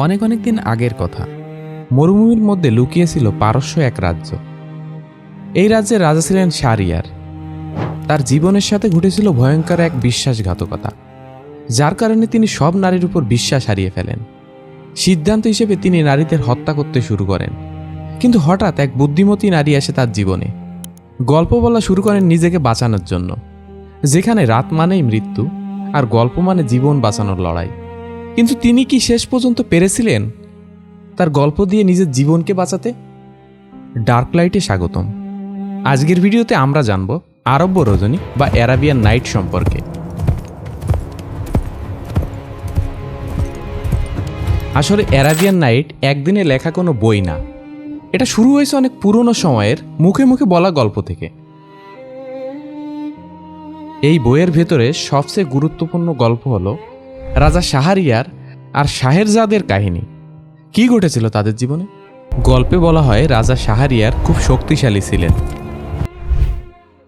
অনেক অনেক দিন আগের কথা। মরুভূমির মধ্যে লুকিয়ে ছিল পারস্য এক রাজ্য। এই রাজ্যের রাজা ছিলেন শাহরিয়ার। তার জীবনের সাথে ঘটেছিল ভয়ঙ্কর এক বিশ্বাসঘাতকতা, যার কারণে তিনি সব নারীর উপর বিশ্বাস হারিয়ে ফেলেন। সিদ্ধান্ত হিসেবে তিনি নারীদের হত্যা করতে শুরু করেন। কিন্তু হঠাৎ এক বুদ্ধিমতী নারী আসে তার জীবনে। গল্প বলা শুরু করেন নিজেকে বাঁচানোর জন্য, যেখানে রাত মানেই মৃত্যু আর গল্প মানে জীবন বাঁচানোর লড়াই। কিন্তু তিনি কি শেষ পর্যন্ত পেরেছিলেন তার গল্প দিয়ে নিজের জীবনকে বাঁচাতে? ডার্ক লাইটে স্বাগতম। আজকের ভিডিওতে আমরা জানব আরব্য রজনী বা অ্যারাবিয়ান নাইট সম্পর্কে। আসলে অ্যারাবিয়ান নাইট একদিনে লেখা কোনো বই না, এটা শুরু হয়েছে অনেক পুরনো সময়ের মুখে মুখে বলা গল্প থেকে। এই বইয়ের ভেতরে সবচেয়ে গুরুত্বপূর্ণ গল্প হলো রাজা শাহরিয়ার আর শাহেরজাদের কাহিনী। কি ঘটেছিল তাদের জীবনে? গল্পে বলা হয় রাজা শাহরিয়ার খুব শক্তিশালী ছিলেন।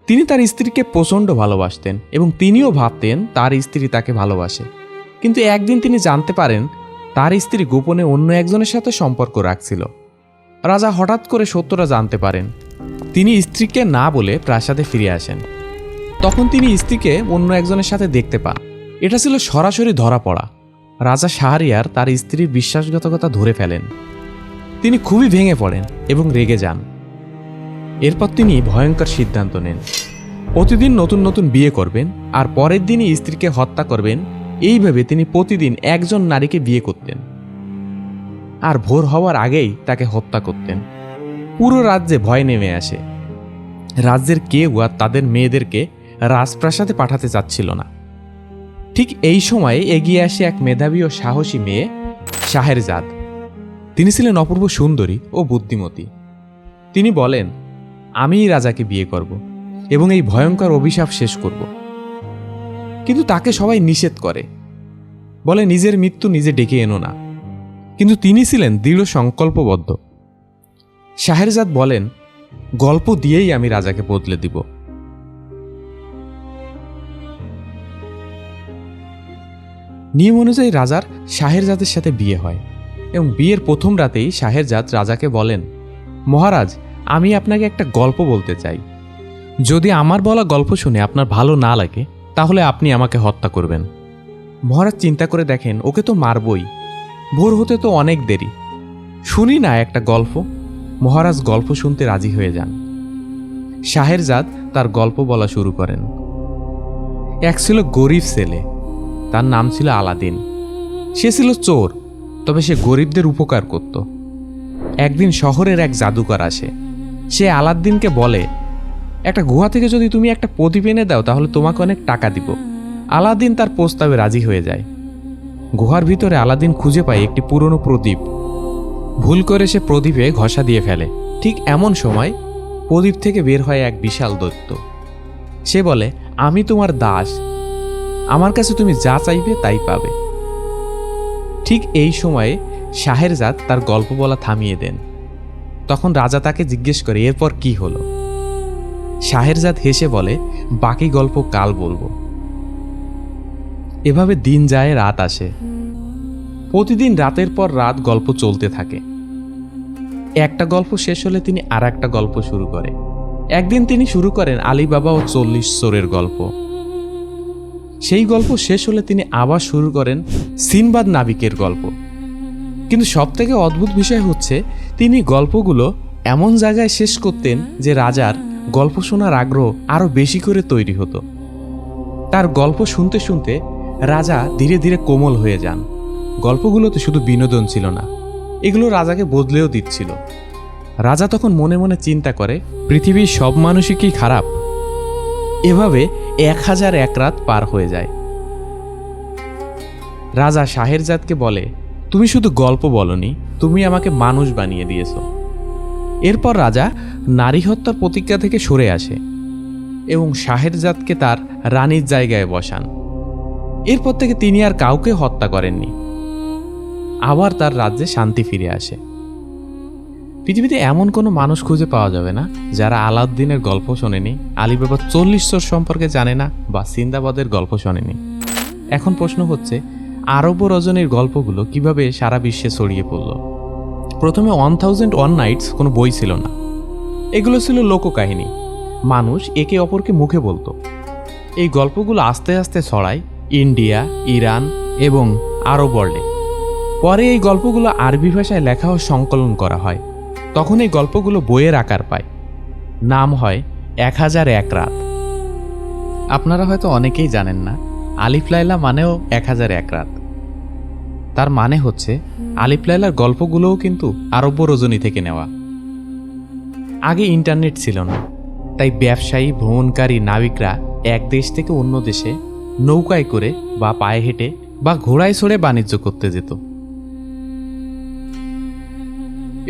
তিনি তার স্ত্রীকে প্রচণ্ড ভালোবাসতেন এবং তিনিও ভাবতেন তার স্ত্রী তাকে ভালোবাসে। কিন্তু একদিন তিনি জানতে পারেন তার স্ত্রী গোপনে অন্য একজনের সাথে সম্পর্ক রাখছিল। রাজা হঠাৎ করে সত্যটা জানতে পারেন। তিনি স্ত্রীকে না বলে প্রাসাদে ফিরে আসেন। তখন তিনি স্ত্রীকে অন্য একজনের সাথে দেখতে পান। এটা ছিল সরাসরি ধরা পড়া। রাজা শাহরিয়ার তার স্ত্রীর বিশ্বাসঘাতকতা ধরে ফেলেন। তিনি খুবই ভেঙে পড়েন এবং রেগে যান। এরপর তিনি ভয়ঙ্কর সিদ্ধান্ত নেন। প্রতিদিন নতুন নতুন বিয়ে করবেন আর পরের দিনই স্ত্রীকে হত্যা করবেন। এইভাবে তিনি প্রতিদিন একজন নারীকে বিয়ে করতেন আর ভোর হওয়ার আগেই তাকে হত্যা করতেন। পুরো রাজ্যে ভয় নেমে আসে। রাজ্যের কেউ আর তাদের মেয়েদেরকে রাজপ্রাসাদে পাঠাতে চাচ্ছিল না। ঠিক এই সময়ে এগিয়ে আসে এক মেধাবী ও সাহসী মেয়ে, শাহেরজাদ। তিনি ছিলেন অপূর্ব সুন্দরী ও বুদ্ধিমতী। তিনি বলেন, আমিই রাজাকে বিয়ে করব এবং এই ভয়ঙ্কর অভিশাপ শেষ করব। কিন্তু তাকে সবাই নিষেধ করে, বলে নিজের মৃত্যু নিজে ডেকে এনো না। কিন্তু তিনি ছিলেন দৃঢ় সংকল্পবদ্ধ। শাহেরজাদ বলেন, গল্প দিয়েই আমি রাজাকে বদলে দিব। নিয়ম অনুযায়ী রাজার শাহেরজাদের সাথে বিয়ে হয় এবং বিয়ের প্রথম রাতেই শাহেরজাদ রাজাকে বলেন, মহারাজ, আমি আপনাকে একটা গল্প বলতে চাই। যদি আমার বলা গল্প শুনে আপনার ভালো না লাগে তাহলে আপনি আমাকে হত্যা করবেন। মহারাজ চিন্তা করে দেখেন, ওকে তো মারবই, ভোর হতে তো অনেক দেরি, শুনি না একটা গল্প। মহারাজ গল্প শুনতে রাজি হয়ে যান। শাহেরজাদ তার গল্প বলা শুরু করেন। এক ছিল গরিব ছেলে, তার নাম ছিল আলাদিন। সে ছিল চোর, তবে সে গরিবদের উপকার করত। একদিন শহরের এক জাদুকর আসে। সে আলাদিনকে বলে, একটা গুহা থেকে যদি তুমি একটা প্রদীপ এনে দাও তাহলে তোমাকে অনেক টাকা দিব। আলাদিন তার প্রস্তাবে রাজি হয়ে যায়। গুহার ভিতরে আলাদিন খুঁজে পায় একটি পুরনো প্রদীপ। ভুল করে সে প্রদীপে ঘষা দিয়ে ফেলে। ঠিক এমন সময় প্রদীপ থেকে বের হয় এক বিশাল দৈত্য। সে বলে, আমি তোমার দাস, আমার কাছে তুমি যা চাইবে তাই পাবে। ঠিক এই সময়ে শাহেরজাদ তার গল্প বলা থামিয়ে দেন। তখন রাজা তাকে জিজ্ঞেস করে, এরপর কি হলো? শাহেরজাদ হেসে বলে, বাকি গল্প কাল বলবো। এভাবে দিন যায়, রাত আসে। প্রতিদিন রাতের পর রাত গল্প চলতে থাকে। একটা গল্প শেষ হলে তিনি আর একটা গল্প শুরু করে। একদিন তিনি শুরু করেন আলীবাবা ও 40 চোরের গল্প। সেই গল্প শেষ হলে তিনি আবার শুরু করেন সিনবাদ নাবিকের গল্প। কিন্তু সবথেকে অদ্ভুত বিষয় হচ্ছে, তিনি গল্পগুলো এমন জায়গায় শেষ করতেন যে রাজার গল্প শোনার আগ্রহ আরো বেশি করে তৈরি হতো। তার গল্প শুনতে শুনতে রাজা ধীরে ধীরে কোমল হয়ে যান। গল্পগুলোতে শুধু বিনোদন ছিল না, এগুলো রাজাকে বদলেও দিচ্ছিল। রাজা তখন মনে মনে চিন্তা করে, পৃথিবীর সব মানুষই কি খারাপ? এভাবে 1001 রাত পার হয়ে যায়। রাজা শাহেরজাদকে বলে, তুমি শুধু গল্প বলনি, তুমি আমাকে মানুষ বানিয়ে দিয়েছ। এরপর রাজা নারী হত্যার প্রতিজ্ঞা থেকে সরে আসে এবং শাহেরজাদকে তার রানীর জায়গায় বসান। এরপর থেকে তিনি আর কাউকে হত্যা করেননি। আবার তার রাজ্যে শান্তি ফিরে আসে। পৃথিবীতে এমন কোনো মানুষ খুঁজে পাওয়া যাবে না যারা আলাউদ্দিনের গল্প শোনেনি, আলীবাবা 40 চোর সম্পর্কে জানে না বা সিন্দাবাদের গল্প শোনেনি। এখন প্রশ্ন হচ্ছে, আরব রজনীর গল্পগুলো কিভাবে সারা বিশ্বে ছড়িয়ে পড়ল। প্রথমে 1001 নাইটস কোনো বই ছিল না, এগুলো ছিল লোককাহিনী, মানুষ একে অপরকে মুখে বলতো। এই গল্পগুলো আস্তে আস্তে ছড়ায় ইন্ডিয়া, ইরান এবং আরব ওয়ার্ল্ডে। পরে এই গল্পগুলো আরবি ভাষায় লেখা ও সংকলন করা হয়, তখন এই গল্পগুলো বইয়ের আকার পায়, নাম হয় 1001 রাত। আপনারা হয়তো অনেকেই জানেন না, আলিফ লায়লা মানেও 1001 রাত। তার মানে হচ্ছে আলিফ লায়লার গল্পগুলোও কিন্তু আরব্য রজনী থেকে নেওয়া। আগে ইন্টারনেট ছিল না, তাই ব্যবসায়ী, ভ্রমণকারী নাবিকরা এক দেশ থেকে অন্য দেশে নৌকায় করে বা পায়ে হেঁটে বা ঘোড়ায় চড়ে বাণিজ্য করতে যেত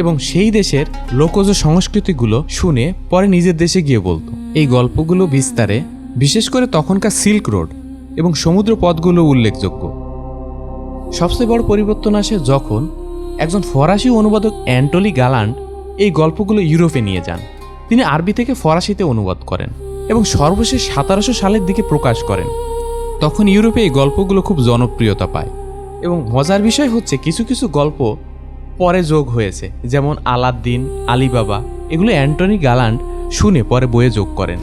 এবং সেই দেশের লোকজ সংস্কৃতিগুলো শুনে পরে নিজের দেশে গিয়ে বলতো। এই গল্পগুলো বিস্তারে বিশেষ করে তখনকার সিল্ক রোড এবং সমুদ্র পথগুলো উল্লেখযোগ্য। সবচেয়ে বড় পরিবর্তন আসে যখন একজন ফরাসি অনুবাদক অ্যান্টলি গালান্ড এই গল্পগুলো ইউরোপে নিয়ে যান। তিনি আরবি থেকে ফরাসিতে অনুবাদ করেন এবং সর্বশেষ 1700 সালের দিকে প্রকাশ করেন। তখন ইউরোপে এই গল্পগুলো খুব জনপ্রিয়তা পায় এবং মজার বিষয় হচ্ছে কিছু কিছু গল্প পরে যোগ হয়েছে, যেমন আলাদ্দিন, আলিবাবা, এগুলো অ্যান্টনি গালান্ড শুনে পরে বইয়ে যোগ করেন।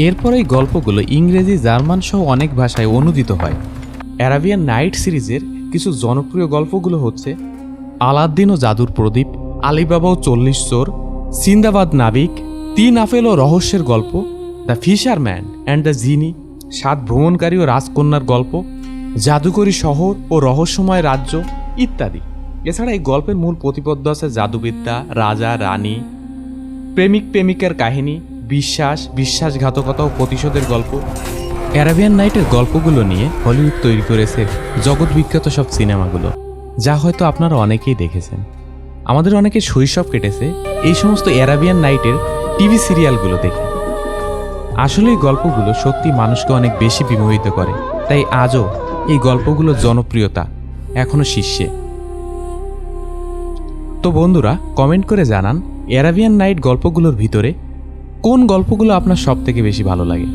এরপর এই গল্পগুলো ইংরেজি, জার্মান সহ অনেক ভাষায় অনুদিত হয়। অ্যারাবিয়ান নাইট সিরিজের কিছু জনপ্রিয় গল্পগুলো হচ্ছে আলাদ্দিন ও জাদুর প্রদীপ, আলিবাবা ও 40 চোর, সিন্দাবাদ নাবিক, 3 আপেল ও রহস্যের গল্প, দ্য ফিশারম্যান অ্যান্ড দ্য জিনি, 7 ভ্রমণকারী ও রাজকন্যার গল্প, জাদুকরী শহর ও রহস্যময় রাজ্য ইত্যাদি। এছাড়া এই গল্পের মূল প্রতিপদ্য আছে জাদুবিদ্যা, রাজা রানী, প্রেমিক প্রেমিকার কাহিনী, বিশ্বাসঘাতকতা ও প্রতিশোধের গল্প। অ্যারাবিয়ান নাইটের গল্পগুলো নিয়ে হলিউড তৈরি করেছে জগৎ বিখ্যাত সব সিনেমাগুলো, যা হয়তো আপনারা অনেকেই দেখেছেন। আমাদের অনেকে শৈশব কেটেছে এই সমস্ত অ্যারাবিয়ান নাইটের টিভি সিরিয়ালগুলো দেখে। আসলে এই গল্পগুলো সত্যি মানুষকে অনেক বেশি বিমোহিত করে, তাই আজও এই গল্পগুলোর জনপ্রিয়তা এখনো শীর্ষে। তো বন্ধুরা, কমেন্ট করে জানান অ্যারাবিয়ান নাইট গল্পগুলোর ভিতরে কোন গল্পগুলো আপনার সব থেকে বেশি ভালো লাগে।